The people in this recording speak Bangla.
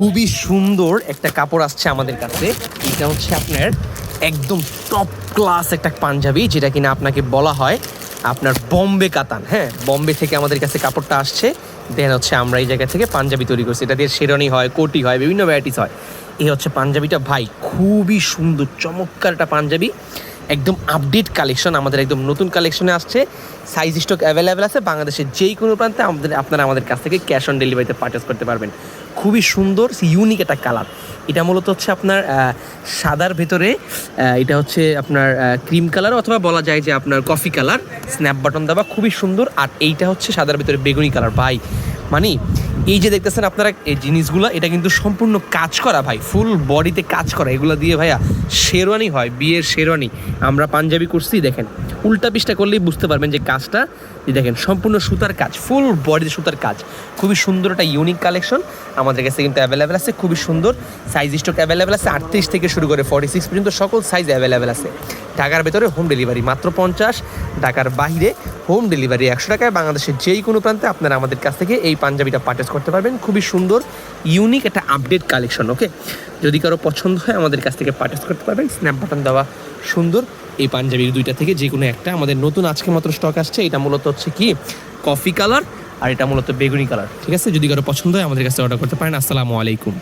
খুবই সুন্দর একটা কাপড় আসছে আমাদের কাছে। এটা হচ্ছে আপনার একদম টপ ক্লাস একটা পাঞ্জাবি, যেটা কিনা আপনাকে বলা হয় আপনার বম্বে কাতান। হ্যাঁ, বম্বে থেকে আমাদের কাছে কাপড়টা আসছে। দেন হচ্ছে আমরা এই জায়গা থেকে পাঞ্জাবি তৈরি করছি। এটা দিয়ে শেরওয়ানি হয়, কোটি হয়, বিভিন্ন ভ্যারাইটিস হয়। এই হচ্ছে পাঞ্জাবিটা ভাই, খুবই সুন্দর চমৎকার একটা পাঞ্জাবি, একদম আপডেট কালেকশন, আমাদের একদম নতুন কালেকশনে আসছে। সাইজ স্টক অ্যাভেলেবেল আছে, বাংলাদেশের যেই কোনো প্রান্তে আপনারা আমাদের কাছ থেকে ক্যাশ অন ডেলিভারিতে পারচেস করতে পারবেন। খুবই সুন্দর ইউনিক একটা কালার। এটা মূলত হচ্ছে আপনার সাদার ভেতরে, এটা হচ্ছে আপনার ক্রিম কালার অথবা বলা যায় যে আপনার কফি কালার, স্ন্যাপ বাটন দেওয়া, খুবই সুন্দর। আর এইটা হচ্ছে সাদার ভেতরে বেগুনি কালার। ভাই মানে এই যে দেখতেছেন আপনারা এই জিনিসগুলো, এটা কিন্তু সম্পূর্ণ কাজ করা ভাই, ফুল বডিতে কাজ করা। এগুলো দিয়ে ভাইয়া শেরওয়ানি হয়, বিয়ের শেরওয়ানি। আমরা পাঞ্জাবি করছি, দেখেন উল্টা পিসটা করলেই বুঝতে পারবেন যে কাজটা দেখেন সম্পূর্ণ সুতার কাজ, ফুল বডিতে সুতার কাজ। খুবই সুন্দর একটা ইউনিক কালেকশন আমাদের কাছে কিন্তু অ্যাভেলেবেল আছে। খুবই সুন্দর সাইজ স্টক অ্যাভেলেবেল আছে, 38 থেকে শুরু করে 46 পর্যন্ত সকল সাইজ অ্যাভেলেবেল আছে। ঢাকার ভেতরে হোম ডেলিভারি মাত্র 50, ঢাকার বাইরে হোম ডেলিভারি 100 টাকায়। বাংলাদেশের যেই কোনো প্রান্তে আপনারা আমাদের কাছ থেকে এই পাঞ্জাবিটা পারচেস করতে পারবেন। খুবই সুন্দর ইউনিক একটা আপডেট কালেকশন। ওকে, যদি কারো পছন্দ হয় আমাদের কাছ থেকে পারচেস করতে পারবেন। স্ন্যাপ বাটন দেওয়া সুন্দর এই পাঞ্জাবির দুইটা থেকে যে কোনো একটা আমাদের নতুন আজকে মাত্র স্টক আসছে। এটা মূলত হচ্ছে কি কফি কালার, আর এটা মূলত বেগুনি কালার। ঠিক আছে, যদি কারো পছন্দ হয় আমাদের কাছে অর্ডার করতে পারেন। আসসালামু আলাইকুম।